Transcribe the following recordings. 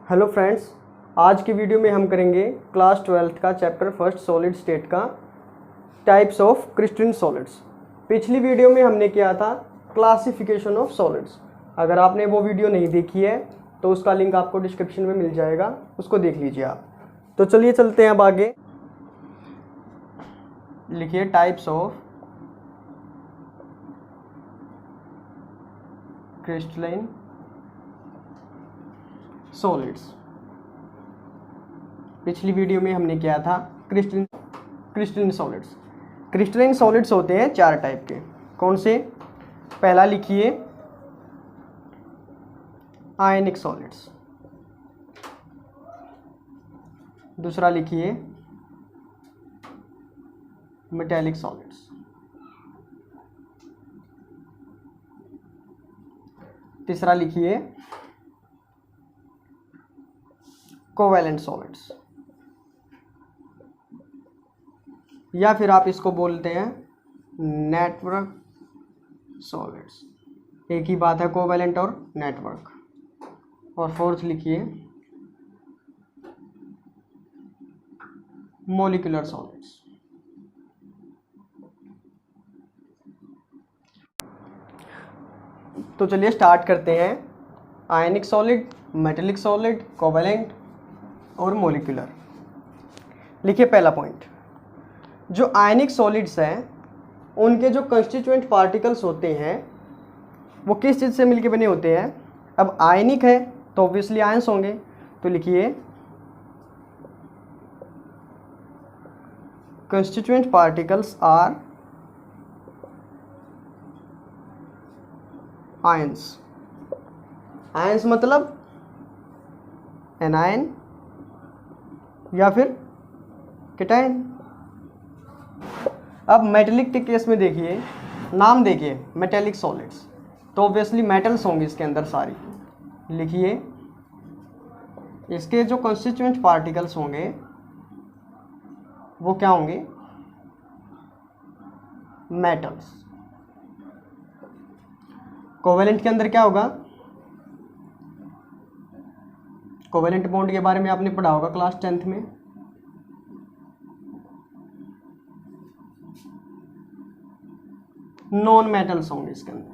Hello friends, आज की video में हम करेंगे क्लास 12th का चैप्टर फर्स्ट सॉलिड स्टेट का टाइप्स ऑफ क्रिस्टलाइन सॉलिड्स। पिछली वीडियो में हमने किया था क्लासिफिकेशन ऑफ सॉलिड्स। अगर आपने वो वीडियो नहीं देखी है तो उसका लिंक आपको डिस्क्रिप्शन में मिल जाएगा, उसको देख लीजिए आप। तो चलिए चलते हैं अब आगे। लिखिए टाइप्स ऑफ क्रिस्टलाइन सॉलिड्स। पिछली वीडियो में हमने किया था क्रिस्टलाइन सॉलिड्स। क्रिस्टलाइन सॉलिड्स होते हैं चार टाइप के। कौन से? पहला लिखिए आयनिक सॉलिड्स, दूसरा लिखिए मेटेलिक सॉलिड्स, तीसरा लिखिए कोवैलेंट सॉलिड्स, या फिर आप इसको बोलते हैं नेटवर्क सॉलिड्स। एक ही बात है, कोवैलेंट और नेटवर्क। और फोर्थ लिखिए मॉलिक्यूलर सॉलिड्स। तो चलिए स्टार्ट करते हैं। आयनिक सॉलिड, मेटेलिक सॉलिड, कोवैलेंट और मॉलिक्यूलर। लिखिए पहला पॉइंट, जो आयनिक सॉलिड्स हैं उनके जो कंस्टिट्यूएंट पार्टिकल्स होते हैं वो किस चीज़ से मिलके बने होते हैं। अब आयनिक है तो ऑब्वियसली आयंस होंगे, तो लिखिए constituent particles are ions. Ions मतलब एनायन या फिर केटायन। अब मेटेलिक के केस में देखिए, नाम देखिए मेटेलिक सॉलिड्स, तो ऑब्वियसली मेटल्स होंगे इसके अंदर सारी। लिखिए इसके जो कंस्टिट्यूएंट पार्टिकल्स होंगे वो क्या होंगे? मेटल्स। कोवैलेंट के अंदर क्या होगा? कोवैलेंट बॉन्ड के बारे में आपने पढ़ा होगा क्लास 10th में। नॉन मेटल्स होंगे इसके अंदर,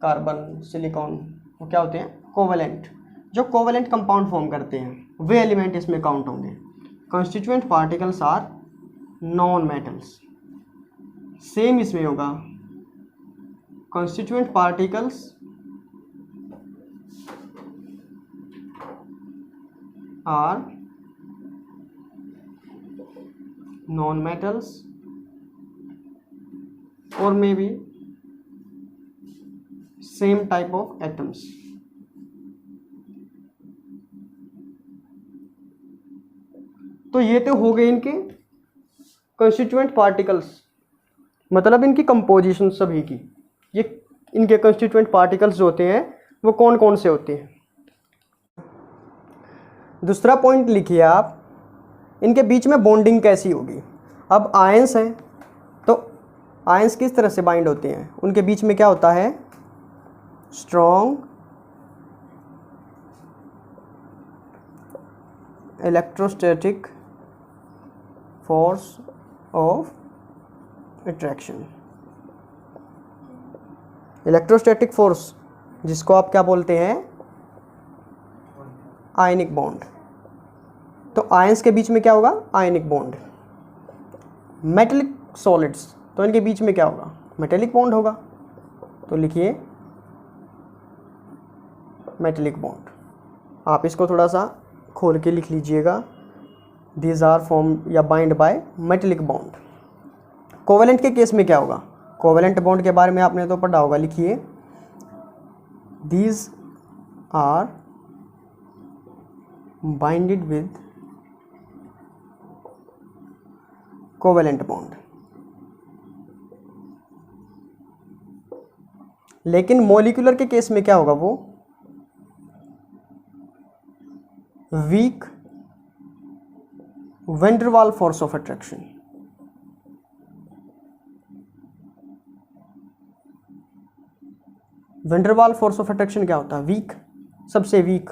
कार्बन, सिलिकॉन, वो क्या होते हैं? कोवैलेंट। जो कोवैलेंट कंपाउंड फॉर्म करते हैं वे एलिमेंट इसमें काउंट होंगे। Constituent particles are non metals. Same इसमें होगा, constituent particles are non metals और may be same type of atoms. तो ये तो हो गए इनके कंस्टिट्यूएंट पार्टिकल्स, मतलब इनकी कंपोजिशन सभी की। ये इनके कंस्टिट्यूएंट पार्टिकल्स जो होते हैं वो कौन कौन से होते हैं। दूसरा पॉइंट लिखिए आप, इनके बीच में बॉन्डिंग कैसी होगी। अब आयंस हैं तो आयंस किस तरह से बाइंड होते हैं? उनके बीच में क्या होता है? Strong electrostatic force of attraction. Electrostatic force जिसको आप क्या बोलते हैं? Ionic bond. तो आयंस के बीच में क्या होगा? Ionic bond. मेटेलिक सॉलिड्स तो इनके बीच में क्या होगा? मेटेलिक बॉन्ड होगा। तो लिखिए मेटेलिक बॉन्ड। आप इसको थोड़ा सा खोल के लिख लीजिएगा, दीज आर फॉर्म या bind by metallic bond. Covalent के केस में क्या होगा? कोवैलेंट बॉन्ड के बारे में आपने तो पढ़ा होगा। लिखिए these are binded with covalent bond. लेकिन मॉलिक्यूलर के केस में क्या होगा? वो वीक वैन डर वाल force of attraction. Van der वाल फोर्स ऑफ अट्रैक्शन क्या होता है? वीक, सबसे वीक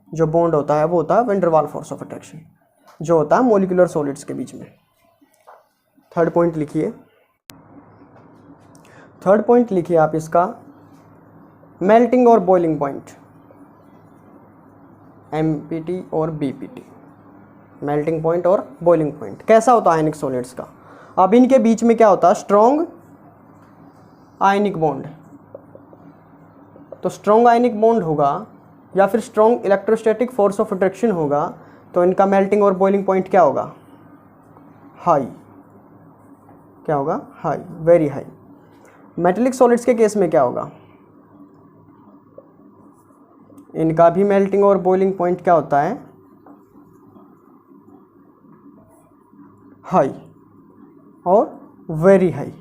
जो बॉन्ड होता है वो होता है वैन डर वाल फोर्स ऑफ अट्रैक्शन, जो होता है मॉलिक्यूलर सॉलिड्स के बीच में। थर्ड पॉइंट लिखिए, थर्ड पॉइंट लिखिए आप इसका, मेल्टिंग और बॉइलिंग पॉइंट, MPT और BPT, मेल्टिंग पॉइंट और बॉइलिंग पॉइंट। कैसा होता है आयनिक सॉलिड्स का? अब इनके बीच में क्या होता है? Strong ionic bond. तो स्ट्रॉन्ग आयनिक बॉन्ड होगा या फिर strong electrostatic force of attraction होगा, तो इनका मेल्टिंग और बॉइलिंग पॉइंट क्या होगा? हाई। क्या होगा? High, very high. Metallic solids के केस में क्या होगा? इनका भी मेल्टिंग और बॉइलिंग पॉइंट क्या होता है? हाई और वेरी हाई।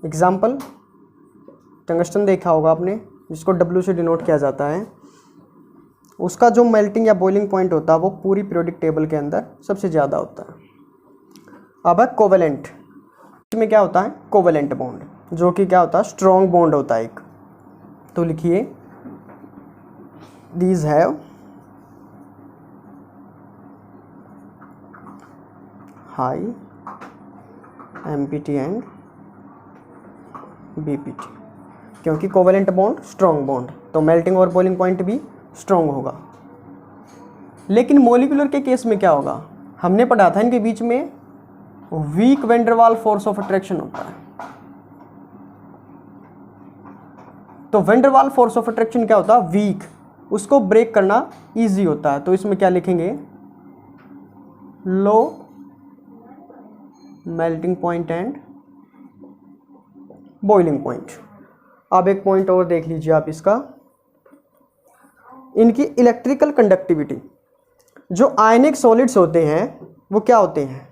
एग्जाम्पल, टंगस्टन देखा होगा आपने, जिसको W से डिनोट किया जाता है, उसका जो मेल्टिंग या बॉइलिंग पॉइंट होता है वो पूरी पीरियोडिक टेबल के अंदर सबसे ज़्यादा होता है। अब है कोवेलेंट, इसमें क्या होता है? कोवेलेंट बॉन्ड, जो कि क्या होता है? स्ट्रॉन्ग बॉन्ड होता है एक। तो लिखिए, these have high MPT and BPT, क्योंकि कोवेलेंट बॉन्ड स्ट्रॉन्ग बॉन्ड, तो मेल्टिंग और बॉइलिंग पॉइंट भी स्ट्रॉन्ग होगा। लेकिन मॉलिक्यूलर के केस में क्या होगा? हमने पढ़ा था इनके बीच में वीक वैन डर वाल फोर्स ऑफ अट्रैक्शन होता है। तो वैन डर वाल फोर्स ऑफ अट्रैक्शन क्या होता है? वीक, उसको ब्रेक करना इजी होता है। तो इसमें क्या लिखेंगे? Low melting point and boiling point. अब एक पॉइंट और देख लीजिए आप इसका, इनकी इलेक्ट्रिकल कंडक्टिविटी। जो आयनिक सॉलिड्स होते हैं वो क्या होते हैं?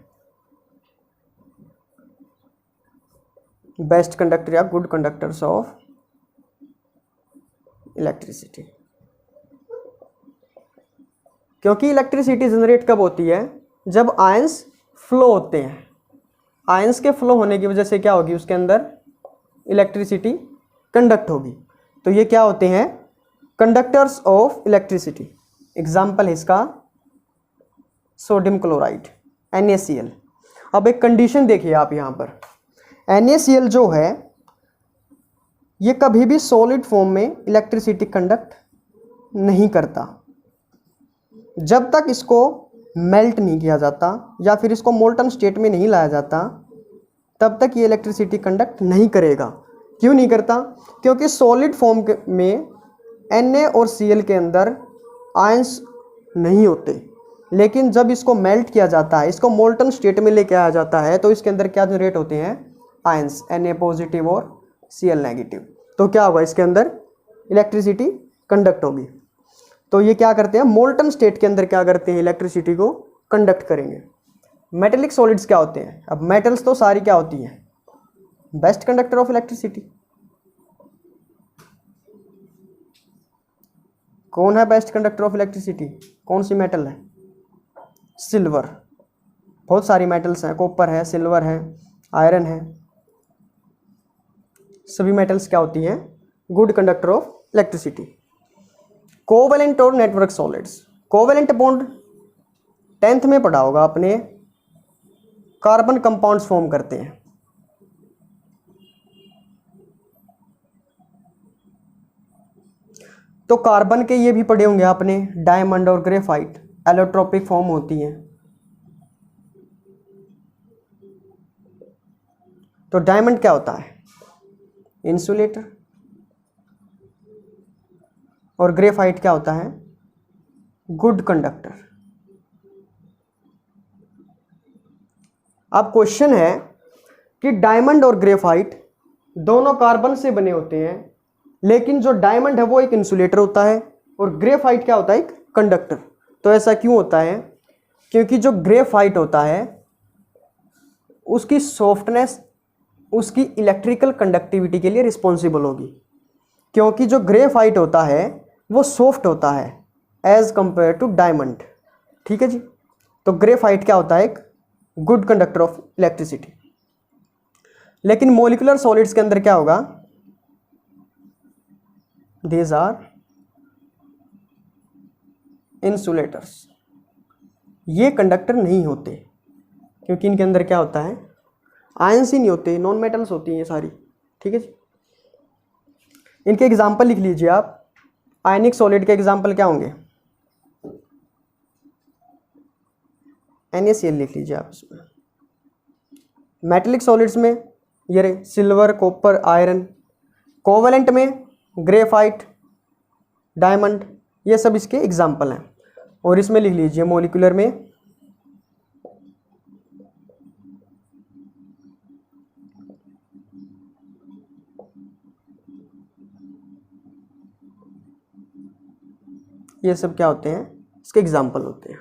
बेस्ट कंडक्टर या गुड कंडक्टर्स ऑफ इलेक्ट्रिसिटी। क्योंकि इलेक्ट्रिसिटी जनरेट कब होती है? जब आयंस फ्लो होते हैं। आयंस के फ्लो होने की वजह से क्या होगी? उसके अंदर इलेक्ट्रिसिटी कंडक्ट होगी। तो ये क्या होते हैं? Conductors of electricity. एग्जाम्पल है इसका सोडियम क्लोराइड NaCl। अब एक कंडीशन देखिए आप यहाँ पर, NaCl जो है ये कभी भी सॉलिड फॉर्म में इलेक्ट्रिसिटी कंडक्ट नहीं करता। जब तक इसको मेल्ट नहीं किया जाता या फिर इसको मोल्टन स्टेट में नहीं लाया जाता, तब तक ये इलेक्ट्रिसिटी कंडक्ट नहीं करेगा। क्यों नहीं करता? क्योंकि सॉलिड फॉर्म में Na और Cl के अंदर आयंस नहीं होते। लेकिन जब इसको मेल्ट किया जाता है, इसको मोल्टन स्टेट में लेके आया जाता है, तो इसके अंदर क्या जनरेट होते हैं? आयंस, Na पॉजिटिव और Cl नेगेटिव। तो क्या होगा? इसके अंदर इलेक्ट्रिसिटी कंडक्ट होगी। तो ये क्या करते हैं? मोल्टन स्टेट के अंदर क्या करते हैं? इलेक्ट्रिसिटी को कंडक्ट करेंगे। मेटेलिक सॉलिड्स क्या होते हैं? अब मेटल्स तो सारी क्या होती हैं? Best conductor of electricity. कौन है बेस्ट कंडक्टर ऑफ इलेक्ट्रिसिटी? कौन सी मेटल है? सिल्वर। बहुत सारी मेटल्स हैं, कॉपर है, सिल्वर है, आयरन है। सभी मेटल्स क्या होती हैं? Good conductor of electricity. Covalent और network solids. Covalent bond 10th में पढ़ा होगा आपने, कार्बन कंपाउंड्स फॉर्म करते हैं। तो कार्बन के ये भी पढ़े होंगे आपने, डायमंड और ग्रेफाइट एलोट्रोपिक फॉर्म होती हैं। तो डायमंड क्या होता है? इंसुलेटर। और ग्रेफाइट क्या होता है? Good conductor. अब क्वेश्चन है कि डायमंड और ग्रेफाइट दोनों कार्बन से बने होते हैं, लेकिन जो डायमंड है वो एक इंसुलेटर होता है और ग्रेफाइट क्या होता है? एक कंडक्टर। तो ऐसा क्यों होता है? क्योंकि जो ग्रेफाइट होता है उसकी सॉफ्टनेस उसकी इलेक्ट्रिकल कंडक्टिविटी के लिए रिस्पॉन्सिबल होगी। क्योंकि जो ग्रेफाइट होता है वो सॉफ्ट होता है एज कंपेयर टू डायमंड। ठीक है जी। तो ग्रेफाइट क्या होता है? एक गुड कंडक्टर ऑफ इलेक्ट्रिसिटी। लेकिन मोलिकुलर सॉलिड्स के अंदर क्या होगा, दीज आर इंसुलेटर्स, ये कंडक्टर नहीं होते क्योंकि इनके अंदर क्या होता है, आयंस ही नहीं होते, नॉन मेटल्स होती हैं ये सारी। ठीक है जी। इनके एग्जाम्पल लिख लीजिए आप। आयनिक सॉलिड के एग्जाम्पल क्या होंगे, NaCl लिख लीजिए आप इसमें। मेटेलिक सॉलिड्स में ये रहे सिल्वर, कॉपर, आयरन। कोवेलेंट में ग्रेफाइट, डायमंड, ये सब इसके एग्जाम्पल हैं। और इसमें लिख लीजिए मॉलिक्यूलर में ये सब क्या होते हैं, इसके एग्जाम्पल होते हैं।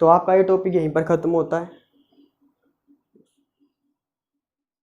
तो आपका ये टॉपिक यहीं पर ख़त्म होता है।